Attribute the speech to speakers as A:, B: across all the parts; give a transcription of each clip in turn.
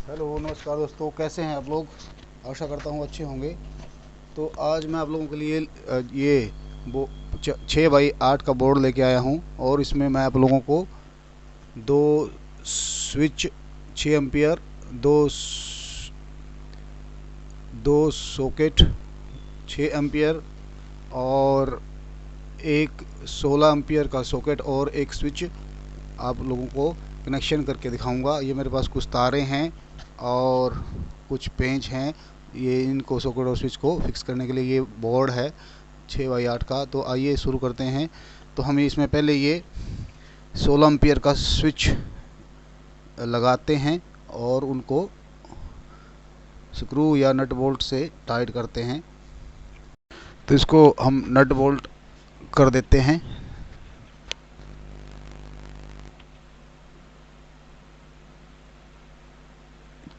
A: Hello नमस्कार दोस्तों, कैसे हैं आप लोग। आशा करता हूँ अच्छे होंगे। तो आज मैं आप लोगों के लिए ये वो 6x8 का बोर्ड लेके आया हूँ और इसमें मैं आप लोगों को दो स्विच 6 एम्पियर, दो सॉकेट 6 एम्पियर और एक 16 एम्पियर का सॉकेट और एक स्विच आप लोगों को कनेक्शन करके दिखाऊंगा। ये मेरे पास कुछ तारे हैं और कुछ पेंच हैं। ये इनको सॉकेट और स्विच को फिक्स करने के लिए ये बोर्ड है 6x8 का। तो आइए शुरू करते हैं। तो हम इसमें पहले ये 16 एम्पियर का स्विच लगाते हैं और उनको स्क्रू या नट बोल्ट से टाइट करते हैं। तो इसको हम नट बोल्ट कर देते हैं।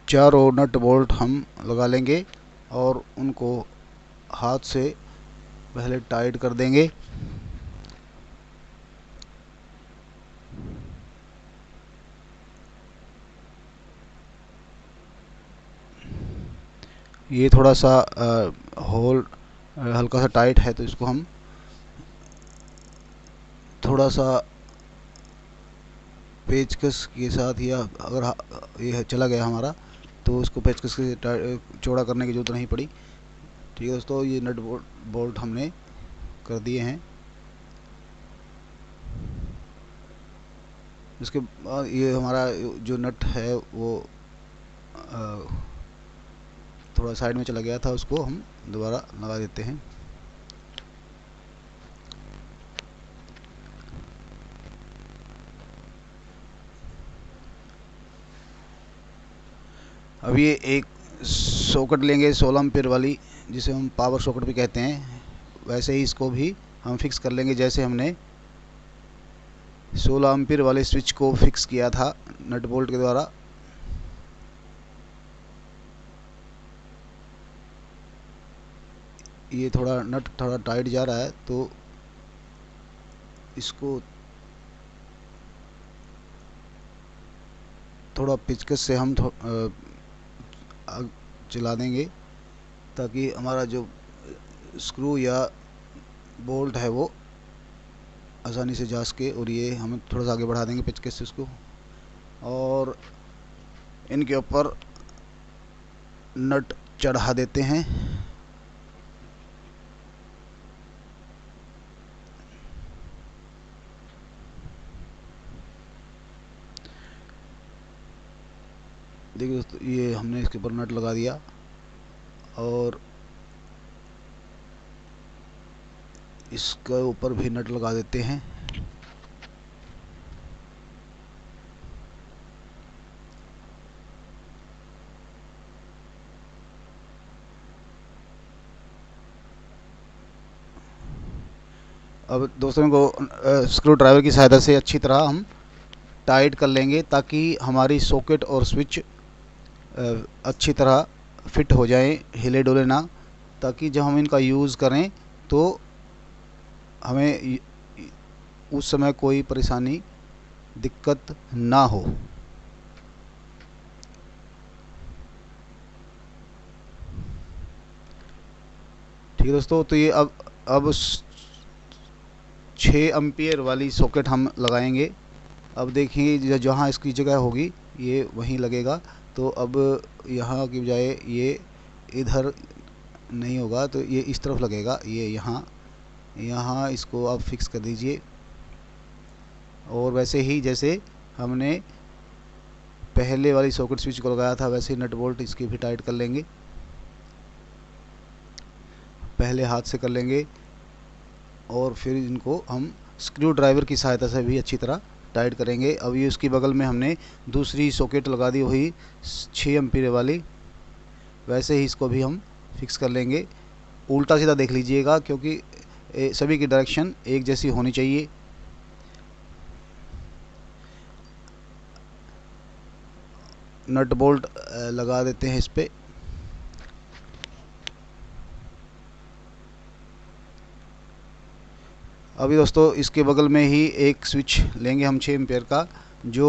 A: चारों नट बोल्ट हम लगा लेंगे और उनको हाथ से पहले टाइट कर देंगे। ये थोड़ा सा होल हल्का सा टाइट है, तो इसको हम थोड़ा सा पेचकस के साथ, या अगर ये चला गया हमारा तो उसको पेचकस से चौड़ा करने की जरूरत नहीं पड़ी। ठीक है दोस्तों, ये नट बोल्ट हमने कर दिए हैं। इसके बाद ये हमारा जो नट है वो थोड़ा साइड में चला गया था, उसको हम दोबारा लगा देते हैं। अब ये एक सॉकेट लेंगे 16 एम्पियर वाली, जिसे हम पावर सॉकेट भी कहते हैं। वैसे ही इसको भी हम फिक्स कर लेंगे, जैसे हमने 16 एम्पियर वाले स्विच को फिक्स किया था नट बोल्ट के द्वारा। ये थोड़ा नट थोड़ा टाइट जा रहा है, तो इसको थोड़ा पिचकस से हम चला देंगे, ताकि हमारा जो स्क्रू या बोल्ट है वो आसानी से जा सके। और ये हम थोड़ा सा आगे बढ़ा देंगे पेचकस से उसको, और इनके ऊपर नट चढ़ा देते हैं। देखिए दोस्तों, ये हमने इसके ऊपर नट लगा दिया और इसके ऊपर भी नट लगा देते हैं। अब दोस्तों को स्क्रू ड्राइवर की सहायता से अच्छी तरह हम टाइट कर लेंगे, ताकि हमारी सॉकेट और स्विच अच्छी तरह फिट हो जाए, हिले डोले ना, ताकि जब हम इनका यूज़ करें तो हमें उस समय कोई परेशानी दिक्कत ना हो। ठीक है दोस्तों, तो ये अब 6 एम्पियर वाली सॉकेट हम लगाएंगे। अब देखिए, जहाँ इसकी जगह होगी ये वहीं लगेगा। तो अब यहाँ की बजाय ये इधर नहीं होगा, तो ये इस तरफ लगेगा। ये यहाँ यहाँ इसको आप फिक्स कर दीजिए। और वैसे ही जैसे हमने पहले वाली सॉकेट स्विच को लगाया था, वैसे ही नट बोल्ट इसकी भी टाइट कर लेंगे। पहले हाथ से कर लेंगे और फिर इनको हम स्क्रू ड्राइवर की सहायता से भी अच्छी तरह टाइट करेंगे। अब ये उसकी बगल में हमने दूसरी सॉकेट लगा दी, वही 6 एम्पीयर वाली। वैसे ही इसको भी हम फिक्स कर लेंगे। उल्टा सीधा देख लीजिएगा, क्योंकि सभी की डायरेक्शन एक जैसी होनी चाहिए। नट बोल्ट लगा देते हैं इस पे। अभी दोस्तों, इसके बगल में ही एक स्विच लेंगे हम 6 एम्पीयर का, जो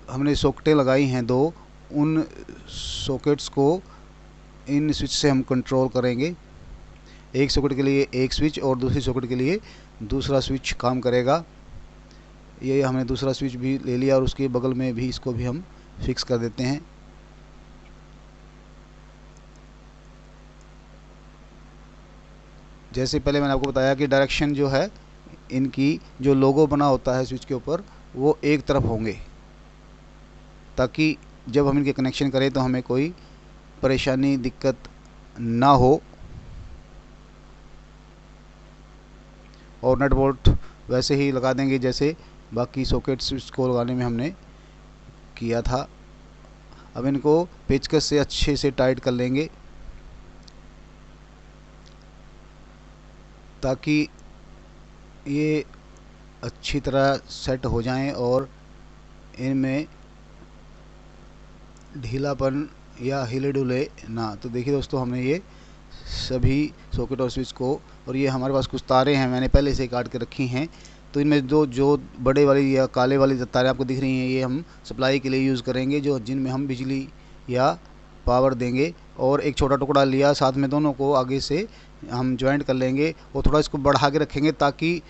A: हमने सॉकेटें लगाई हैं दो, उन सॉकेट्स को इन स्विच से हम कंट्रोल करेंगे। एक सॉकेट के लिए एक स्विच और दूसरी सॉकेट के लिए दूसरा स्विच काम करेगा। ये हमने दूसरा स्विच भी ले लिया और उसके बगल में भी इसको भी हम फिक्स कर देते हैं। जैसे पहले मैंने आपको बताया कि डायरेक्शन जो है, इनकी जो लोगो बना होता है स्विच के ऊपर, वो एक तरफ होंगे, ताकि जब हम इनके कनेक्शन करें तो हमें कोई परेशानी दिक्कत ना हो। और नट बोल्ट वैसे ही लगा देंगे जैसे बाकी सॉकेट स्विच को लगाने में हमने किया था। अब इनको पेचकस से अच्छे से टाइट कर लेंगे ताकि ये अच्छी तरह सेट हो जाएं और इनमें ढीलापन या हिले डुले ना। तो देखिए दोस्तों, हमने ये सभी सॉकेट और स्विच को, और ये हमारे पास कुछ तारें हैं मैंने पहले से काट के रखी हैं, तो इनमें जो बड़े वाली या काले वाली तारें आपको दिख रही हैं, ये हम सप्लाई के लिए यूज़ करेंगे, जो जिनमें हम बिजली या पावर देंगे। और एक छोटा टुकड़ा लिया साथ में, दोनों को आगे से हम ज्वाइंट कर लेंगे और थोड़ा इसको बढ़ा के रखेंगे ताकि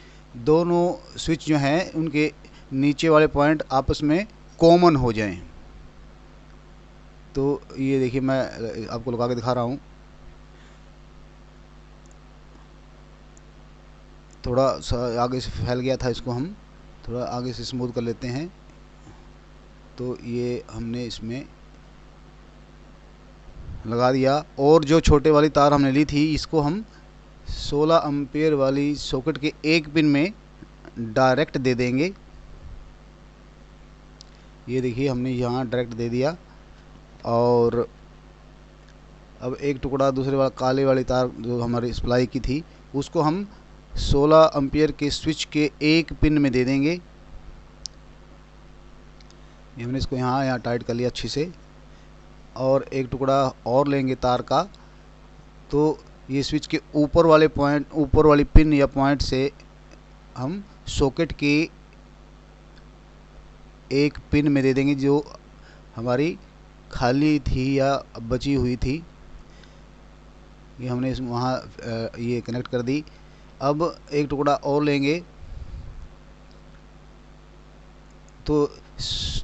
A: दोनों स्विच जो हैं उनके नीचे वाले पॉइंट आपस में कॉमन हो जाएं। तो ये देखिए, मैं आपको लगा के दिखा रहा हूँ। थोड़ा सा आगे से फैल गया था, इसको हम थोड़ा आगे से स्मूथ कर लेते हैं। तो ये हमने इसमें लगा दिया। और जो छोटे वाली तार हमने ली थी, इसको हम 16 एम्पियर वाली सॉकेट के एक पिन में डायरेक्ट दे देंगे। ये देखिए, हमने यहाँ डायरेक्ट दे दिया। और अब एक टुकड़ा दूसरे वाला काले वाली तार जो हमारी सप्लाई की थी, उसको हम 16 एम्पियर के स्विच के एक पिन में दे देंगे। ये हमने इसको यहाँ टाइट कर लिया अच्छी से। और एक टुकड़ा और लेंगे तार का, तो ये स्विच के ऊपर वाले पॉइंट, ऊपर वाली पिन या पॉइंट से हम सॉकेट के एक पिन में दे देंगे जो हमारी खाली थी या बची हुई थी। ये हमने वहाँ ये कनेक्ट कर दी। अब एक टुकड़ा और लेंगे, तो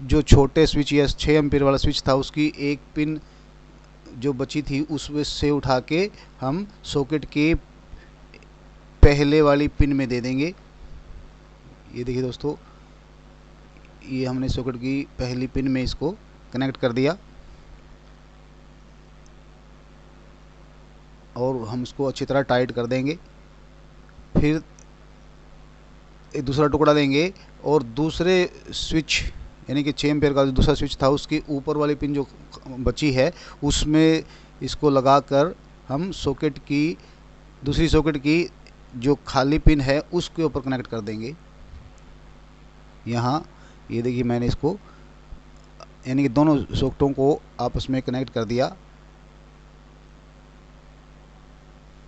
A: जो छोटे स्विच या 6 एम्पीयर वाला स्विच था, उसकी एक पिन जो बची थी उसमें से उठा के हम सॉकेट के पहले वाली पिन में दे देंगे। ये देखिए दोस्तों, ये हमने सॉकेट की पहली पिन में इसको कनेक्ट कर दिया और हम इसको अच्छी तरह टाइट कर देंगे। फिर एक दूसरा टुकड़ा देंगे और दूसरे स्विच यानी कि 6 एम्पीयर का जो दूसरा स्विच था, उसकी ऊपर वाली पिन जो बची है उसमें इसको लगाकर हम सॉकेट की, दूसरी सॉकेट की जो खाली पिन है उसके ऊपर कनेक्ट कर देंगे। यहाँ ये देखिए, मैंने इसको यानी कि दोनों सॉकेटों को आपस में कनेक्ट कर दिया।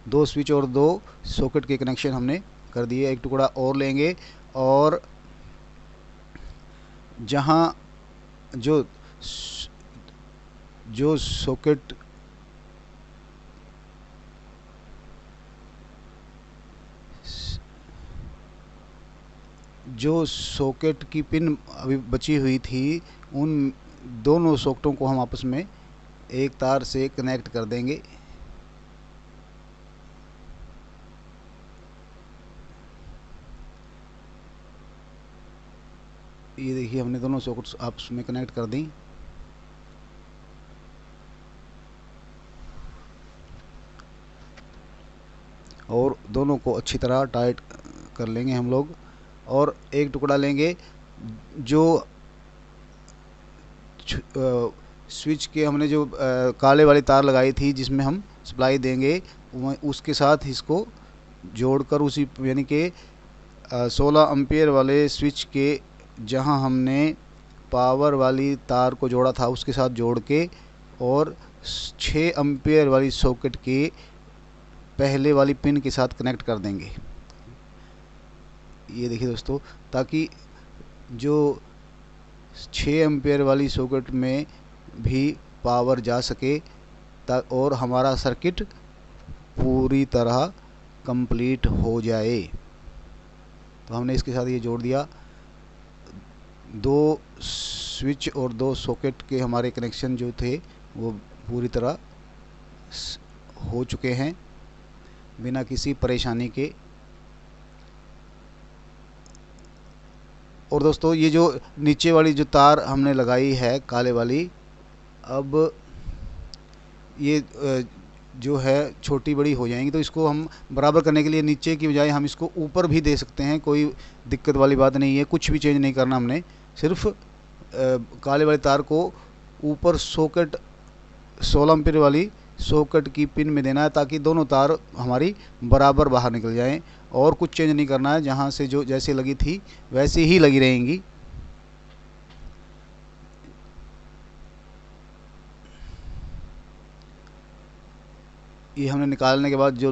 A: 2 स्विच और 2 सॉकेट के कनेक्शन हमने कर दिए। एक टुकड़ा और लेंगे और जहाँ जो सॉकेट की पिन अभी बची हुई थी, उन दोनों सॉकेटों को हम आपस में एक तार से कनेक्ट कर देंगे। ये देखिए, हमने दोनों सॉकेट्स आपस में कनेक्ट कर दी। और दोनों को अच्छी तरह टाइट कर लेंगे हम लोग। और एक टुकड़ा लेंगे जो स्विच के हमने जो काले वाली तार लगाई थी जिसमें हम सप्लाई देंगे, उसके साथ इसको जोड़कर उसी यानी कि 16 एम्पीयर वाले स्विच के जहां हमने पावर वाली तार को जोड़ा था उसके साथ जोड़ के और 6 एम्पीयर वाली सॉकेट के पहले वाली पिन के साथ कनेक्ट कर देंगे। ये देखिए दोस्तों, ताकि जो 6 एम्पीयर वाली सॉकेट में भी पावर जा सके और हमारा सर्किट पूरी तरह कंप्लीट हो जाए। तो हमने इसके साथ ये जोड़ दिया। 2 स्विच और 2 सॉकेट के हमारे कनेक्शन जो थे वो पूरी तरह हो चुके हैं बिना किसी परेशानी के। और दोस्तों ये जो नीचे वाली जो तार हमने लगाई है काले वाली, अब ये जो है छोटी बड़ी हो जाएंगी, तो इसको हम बराबर करने के लिए नीचे की बजाय हम इसको ऊपर भी दे सकते हैं, कोई दिक्कत वाली बात नहीं है। कुछ भी चेंज नहीं करना हमने, सिर्फ काले वाली तार को ऊपर सॉकेट 16 एम्पीयर वाली सॉकेट की पिन में देना है ताकि दोनों तार हमारी बराबर बाहर निकल जाएं। और कुछ चेंज नहीं करना है, जहाँ से जो जैसे लगी थी वैसे ही लगी रहेंगी। ये हमने निकालने के बाद जो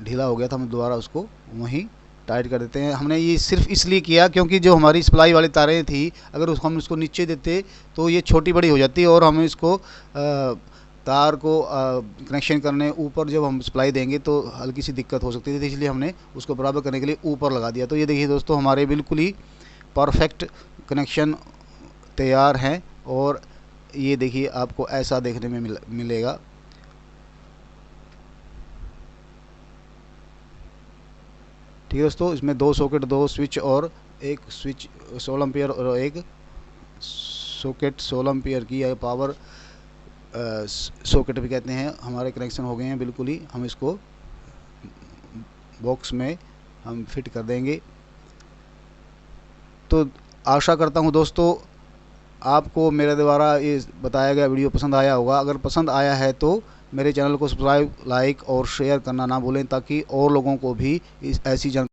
A: ढीला हो गया था, हम दोबारा उसको वहीं टाइट कर देते हैं। हमने ये सिर्फ इसलिए किया क्योंकि जो हमारी सप्लाई वाली तारें थी, अगर हम उसको नीचे देते तो ये छोटी बड़ी हो जाती और हम इसको तार को कनेक्शन करने ऊपर जब हम सप्लाई देंगे तो हल्की सी दिक्कत हो सकती थी, इसलिए हमने उसको बराबर करने के लिए ऊपर लगा दिया। तो ये देखिए दोस्तों, हमारे बिल्कुल ही परफेक्ट कनेक्शन तैयार हैं। और ये देखिए आपको ऐसा देखने में मिलेगा। ठीक है दोस्तों, इसमें 2 सॉकेट, 2 स्विच और एक स्विच 16 एम्पीयर और एक सॉकेट 16 एम्पीयर की पावर सॉकेट भी कहते हैं, हमारे कनेक्शन हो गए हैं बिल्कुल ही। हम इसको बॉक्स में हम फिट कर देंगे। तो आशा करता हूं दोस्तों आपको मेरे द्वारा ये बताया गया वीडियो पसंद आया होगा। अगर पसंद आया है तो मेरे चैनल को सब्सक्राइब, लाइक और शेयर करना ना भूलें ताकि और लोगों को भी ऐसी जानकारी